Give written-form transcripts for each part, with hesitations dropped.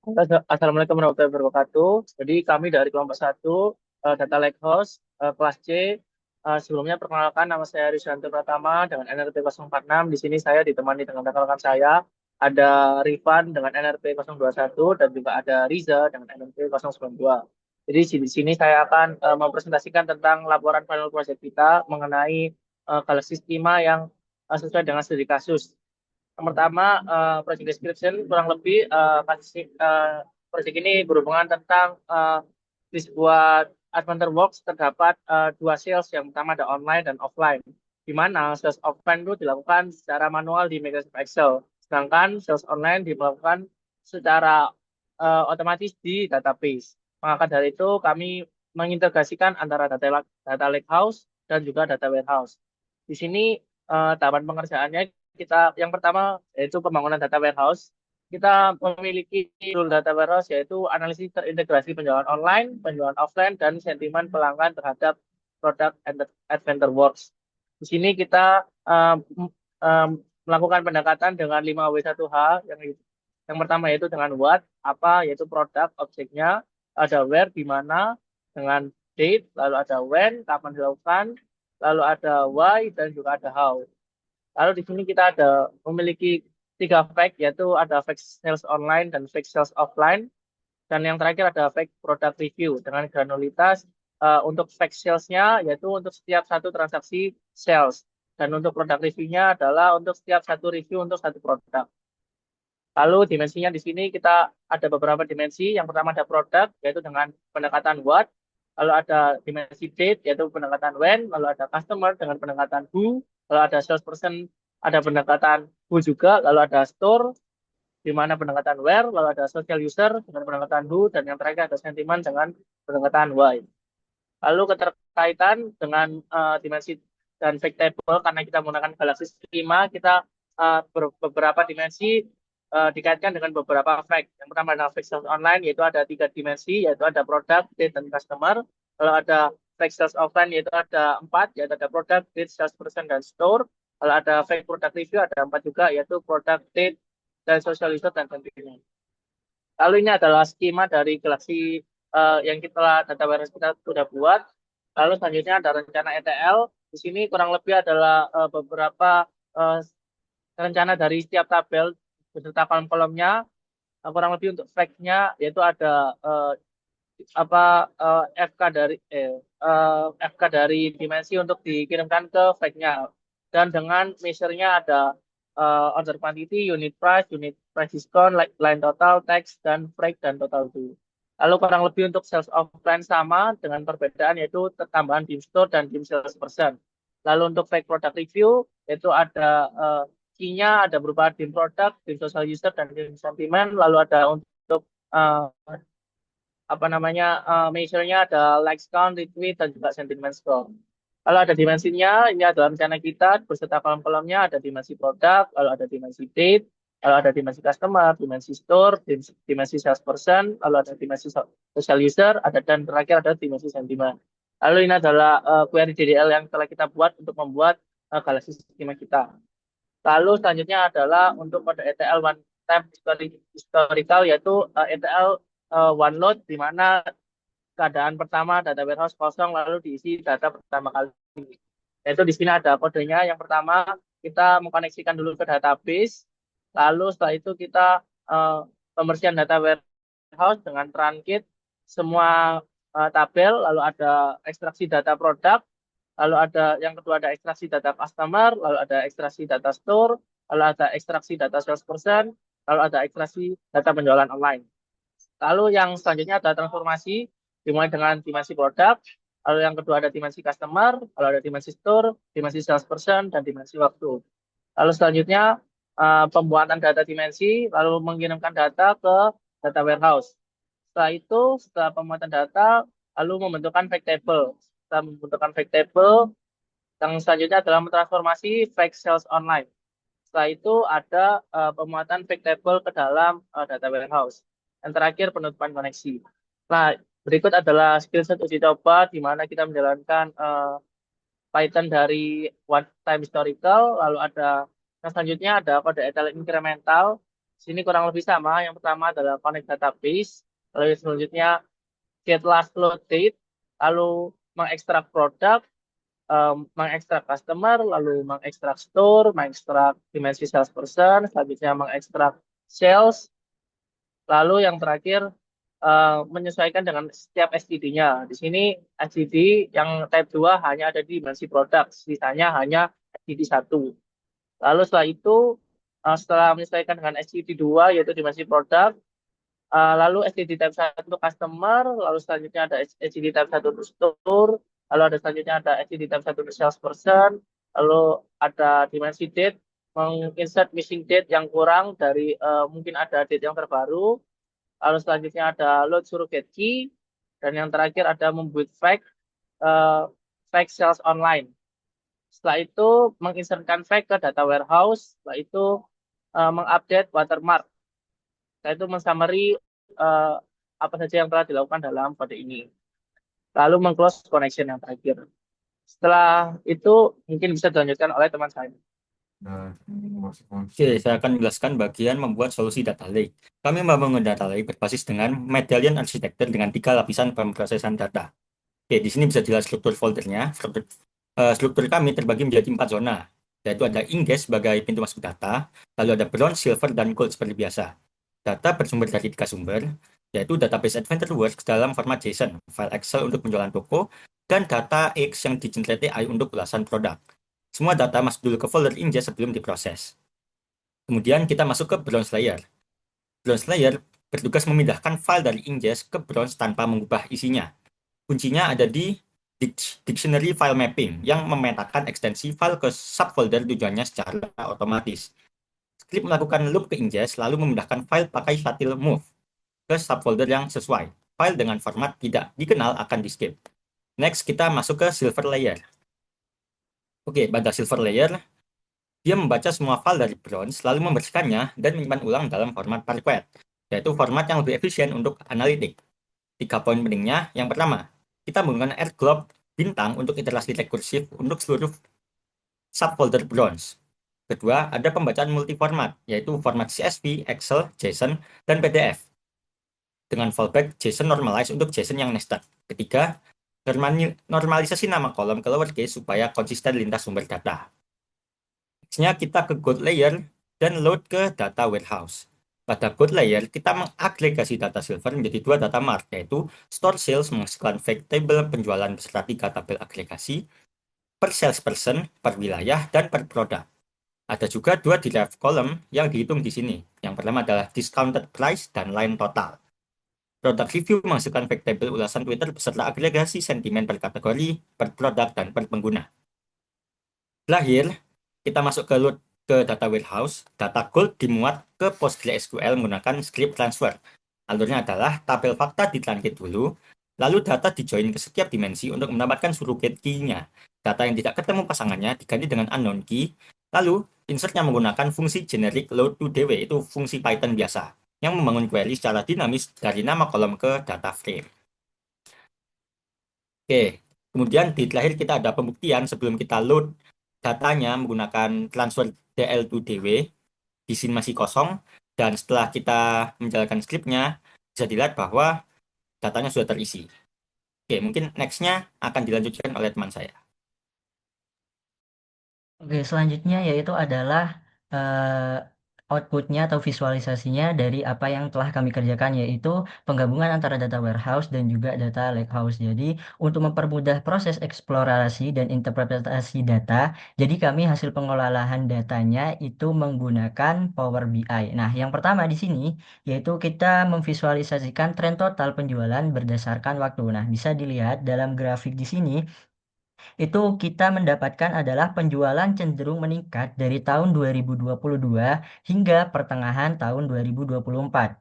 Assalamualaikum warahmatullahi wabarakatuh. Jadi kami dari kelompok satu Data Lakehouse kelas C. Sebelumnya perkenalkan nama saya Riswanto Pratama dengan NRP 046. Di sini saya ditemani dengan rekan-rekan saya. Ada Rifan dengan NRP 021 dan juga ada Riza dengan NRP 092. Jadi di sini saya akan mempresentasikan tentang laporan final project kita mengenai galaksi skema yang sesuai dengan studi kasus. Yang pertama, project description kurang lebih project ini berhubungan tentang di sebuah Adventure Works terdapat dua sales, yang pertama ada online dan offline. Di mana sales offline itu dilakukan secara manual di Microsoft Excel, sedangkan sales online dilakukan secara otomatis di database. Maka dari itu kami mengintegrasikan antara data lakehouse dan juga data warehouse. Di sini tahapan pengerjaannya kita yang pertama yaitu pembangunan data warehouse. Kita memiliki tool data warehouse yaitu analisis terintegrasi penjualan online, penjualan offline, dan sentimen pelanggan terhadap produk Adventure Works. Di sini kita um, melakukan pendekatan dengan 5W1H yang pertama yaitu dengan what, apa, yaitu produk, objeknya, ada where, di mana, dengan date, lalu ada when, kapan dilakukan, lalu ada why, dan juga ada how. Lalu di sini kita ada memiliki tiga fact, yaitu ada fact sales online dan fact sales offline. Dan yang terakhir ada fact product review dengan granulitas untuk fact salesnya, yaitu untuk setiap satu transaksi sales. Dan untuk product review-nya adalah untuk setiap satu review untuk satu produk. Lalu dimensinya di sini kita ada beberapa dimensi. Yang pertama ada produk, yaitu dengan pendekatan what. Lalu ada dimensi date, yaitu pendekatan when. Lalu ada customer dengan pendekatan who. Lalu ada salesperson, ada pendekatan who juga. Lalu ada store, di mana pendekatan where. Lalu ada social user dengan pendekatan who. Dan yang terakhir ada sentiment dengan pendekatan why. Lalu keterkaitan dengan dimensi dan fact table, karena kita menggunakan Galaxy Schema, kita beberapa dimensi dikaitkan dengan beberapa fact. Yang pertama adalah fact sales online, yaitu ada tiga dimensi, yaitu ada product, date, dan customer. Lalu ada fact sales offline, yaitu ada empat, yaitu ada product, date, salesperson, dan store. Lalu ada fact product review, ada empat juga, yaitu product, date, dan social user, dan sentiment. Lalu ini adalah skema dari Galaxy yang kita data warehouse kita sudah buat. Lalu selanjutnya ada rencana ETL. Di sini kurang lebih adalah beberapa uh, rencana dari setiap tabel beserta kolom-kolomnya. Kurang lebih untuk fact-nya yaitu ada apa FK dari dimensi untuk dikirimkan ke fact-nya. Dan dengan measure-nya ada order quantity, unit price discount, line total, tax, dan freight, dan total due. Lalu kurang lebih untuk sales offline sama dengan perbedaan yaitu tambahan dim store dan dim salesperson. Lalu untuk fake product review yaitu ada key-nya ada berupa dim product, dim social user, dan dim sentiment. Lalu ada untuk uh, apa namanya measure-nya ada likes count, retweet, dan juga sentiment score. Kalau ada dimensinya, ini adalah rencana kita beserta kolom-kolomnya ada dimensi produk, lalu ada dimensi date, lalu ada dimensi customer, dimensi store, dimensi salesperson, lalu ada dimensi social user, ada dan terakhir ada dimensi sentiment. Lalu ini adalah query DDL yang telah kita buat untuk membuat galaxy schema kita. Lalu selanjutnya adalah untuk kode ETL one time historical yaitu ETL one load di mana keadaan pertama data warehouse kosong lalu diisi data pertama kali. Yaitu di sini ada kodenya. Yang pertama kita mengkoneksikan dulu ke database, lalu setelah itu kita pembersihan data warehouse dengan truncate semua tabel, lalu ada ekstraksi data produk, lalu ada yang kedua ada ekstraksi data customer, lalu ada ekstraksi data store, lalu ada ekstraksi data salesperson, lalu ada ekstraksi data penjualan online. Lalu yang selanjutnya ada transformasi dimulai dengan dimensi produk, lalu yang kedua ada dimensi customer, lalu ada dimensi store, dimensi salesperson, dan dimensi waktu. Lalu selanjutnya pembuatan data dimensi, lalu mengirimkan data ke data warehouse. Setelah itu, setelah pembuatan data, lalu membentukkan fact table. Setelah membentukkan fact table, yang selanjutnya adalah mentransformasi fact sales online. Setelah itu ada pemuatan fact table ke dalam data warehouse. Yang terakhir penutupan koneksi. Nah, berikut adalah skill set uji coba di mana kita menjalankan Python dari one time historical, lalu ada yang selanjutnya ada kode ETL incremental. Sini kurang lebih sama. Yang pertama adalah connect database, lalu selanjutnya get last load date, lalu mengekstrak produk, mengekstrak customer, lalu mengekstrak store, mengekstrak dimensi salesperson, selanjutnya mengekstrak sales, lalu yang terakhir menyesuaikan dengan setiap STD-nya. Di sini STD yang type 2 hanya ada di dimensi produk, sisanya hanya STD 1. Lalu setelah itu, setelah menyesuaikan dengan STD 2 yaitu dimensi produk, lalu STD type 1 untuk customer, lalu selanjutnya ada STD type 1 untuk store, lalu ada selanjutnya ada STD type 1 untuk salesperson, lalu ada dimensi date, menginsert missing date yang kurang dari mungkin ada date yang terbaru, lalu selanjutnya ada load surrogate key, dan yang terakhir ada membuat eh, fake sales online. Setelah itu menginsertkan fake ke data warehouse, setelah itu mengupdate watermark. Setelah itu mensummary eh, apa saja yang telah dilakukan dalam kode ini. Lalu mengclose connection yang terakhir. Setelah itu mungkin bisa dilanjutkan oleh teman saya. Oke, saya akan menjelaskan bagian membuat solusi data lake. Kami membangun data lake berbasis dengan medallion architecture dengan 3 lapisan pemrosesan data. Oke, di sini bisa dilihat struktur foldernya. Struktur kami terbagi menjadi 4 zona, yaitu ada ingest sebagai pintu masuk data, lalu ada bronze, silver, dan gold seperti biasa. Data bersumber dari 3 sumber, yaitu database Adventure Works dalam format JSON, file Excel untuk penjualan toko, dan data X yang di-generate AI untuk ulasan produk. Semua data masuk dulu ke folder ingest sebelum diproses. Kemudian kita masuk ke bronze layer. Bronze layer bertugas memindahkan file dari ingest ke bronze tanpa mengubah isinya. Kuncinya ada di dictionary file mapping yang memetakan ekstensi file ke subfolder tujuannya secara otomatis. Script melakukan loop ke ingest lalu memindahkan file pakai shuttle move ke subfolder yang sesuai. File dengan format tidak dikenal akan di skip. Next, kita masuk ke silver layer. Oke, pada silver layer, dia membaca semua file dari bronze, lalu membersihkannya dan menyimpan ulang dalam format Parquet, yaitu format yang lebih efisien untuk analitik. 3 poin pentingnya, yang pertama, kita menggunakan AirGlobe bintang untuk iterasi rekursif untuk seluruh subfolder bronze. Kedua, ada pembacaan multiformat, yaitu format CSV, Excel, JSON, dan PDF, dengan fallback JSON normalize untuk JSON yang nested. Ketiga, normalisasi nama kolom ke lowercase supaya konsisten lintas sumber data. Selanjutnya kita ke code layer dan load ke data warehouse. Pada code layer, kita mengagregasi data silver menjadi 2 data mart, yaitu store sales menghasilkan fake table penjualan beserta 3 tabel agregasi, per salesperson, per wilayah, dan per produk. Ada juga 2 derived column yang dihitung di sini. Yang pertama adalah discounted price dan line total. Product review menghasilkan fake table ulasan Twitter beserta agregasi sentimen per kategori, per produk, dan per pengguna. Terakhir, kita masuk ke load ke data warehouse. Data gold dimuat ke PostgreSQL menggunakan script transfer. Alurnya adalah tabel fakta ditranslate dulu, lalu data dijoin ke setiap dimensi untuk mendapatkan surrogate key-nya. Data yang tidak ketemu pasangannya diganti dengan unknown key, lalu insertnya menggunakan fungsi generic load to DW, itu fungsi Python biasa, yang membangun query secara dinamis dari nama kolom ke data frame. Oke, kemudian di terakhir kita ada pembuktian sebelum kita load datanya menggunakan transfer DL to DW, di sini masih kosong, dan setelah kita menjalankan scriptnya, bisa dilihat bahwa datanya sudah terisi. Oke, mungkin next-nya akan dilanjutkan oleh teman saya. Oke, selanjutnya yaitu adalah outputnya atau visualisasinya dari apa yang telah kami kerjakan, yaitu penggabungan antara data warehouse dan juga data lakehouse. Jadi, untuk mempermudah proses eksplorasi dan interpretasi data, jadi kami hasil pengolahan datanya itu menggunakan Power BI. Nah, yang pertama di sini yaitu kita memvisualisasikan tren total penjualan berdasarkan waktu. Nah, bisa dilihat dalam grafik di sini itu kita mendapatkan adalah penjualan cenderung meningkat dari tahun 2022 hingga pertengahan tahun 2024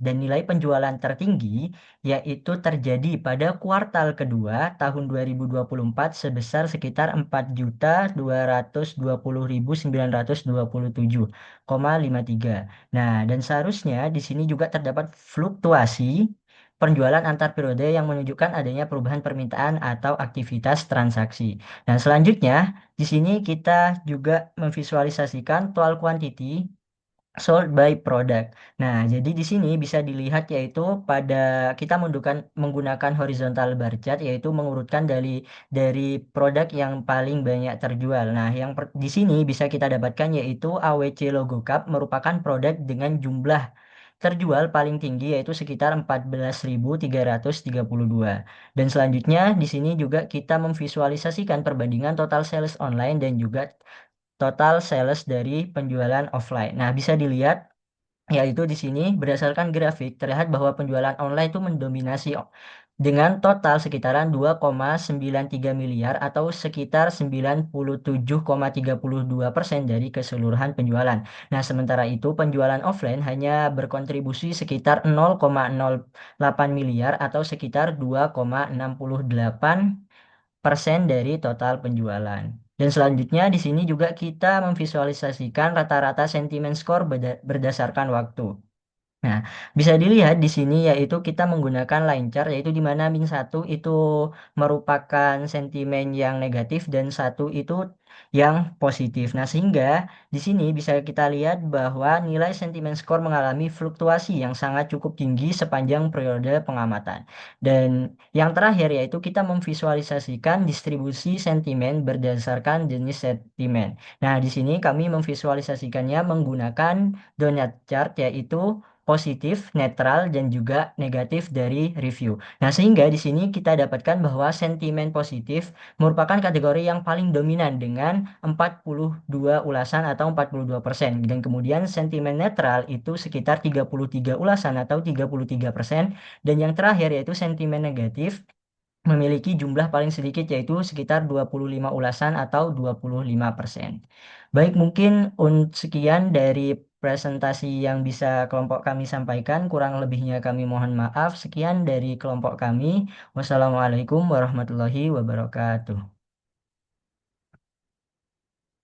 dan nilai penjualan tertinggi yaitu terjadi pada kuartal kedua tahun 2024 sebesar sekitar 4.220.927,53. Nah, dan seharusnya di sini juga terdapat fluktuasi penjualan antar periode yang menunjukkan adanya perubahan permintaan atau aktivitas transaksi. Nah, selanjutnya di sini kita juga memvisualisasikan total quantity sold by product. Nah, jadi di sini bisa dilihat yaitu pada kita menggunakan horizontal bar chart yaitu mengurutkan dari produk yang paling banyak terjual. Nah, di sini bisa kita dapatkan yaitu AWC Logo Cup merupakan produk dengan jumlah terjual paling tinggi yaitu sekitar 14.332. Dan selanjutnya di sini juga kita memvisualisasikan perbandingan total sales online dan juga total sales dari penjualan offline. Nah, bisa dilihat yaitu di sini berdasarkan grafik terlihat bahwa penjualan online itu mendominasi dengan total sekitaran 2,93 miliar atau sekitar 97,32% dari keseluruhan penjualan. Nah, sementara itu penjualan offline hanya berkontribusi sekitar 0,08 miliar atau sekitar 2,68% dari total penjualan. Dan selanjutnya di sini juga kita memvisualisasikan rata-rata sentimen skor berdasarkan waktu. Nah, bisa dilihat di sini yaitu kita menggunakan line chart yaitu di mana min satu itu merupakan sentimen yang negatif dan satu itu yang positif. Nah, sehingga di sini bisa kita lihat bahwa nilai sentimen skor mengalami fluktuasi yang sangat cukup tinggi sepanjang periode pengamatan. Dan yang terakhir yaitu kita memvisualisasikan distribusi sentimen berdasarkan jenis sentimen. Nah, di sini kami memvisualisasikannya menggunakan donut chart yaitu positif, netral, dan juga negatif dari review. Nah, sehingga di sini kita dapatkan bahwa sentimen positif merupakan kategori yang paling dominan dengan 42 ulasan atau 42%. Dan kemudian sentimen netral itu sekitar 33 ulasan atau 33%. Dan yang terakhir yaitu sentimen negatif memiliki jumlah paling sedikit yaitu sekitar 25 ulasan atau 25%. Baik, mungkin sekian dari presentasi yang bisa kelompok kami sampaikan. Kurang lebihnya kami mohon maaf. Sekian dari kelompok kami. Wassalamualaikum warahmatullahi wabarakatuh.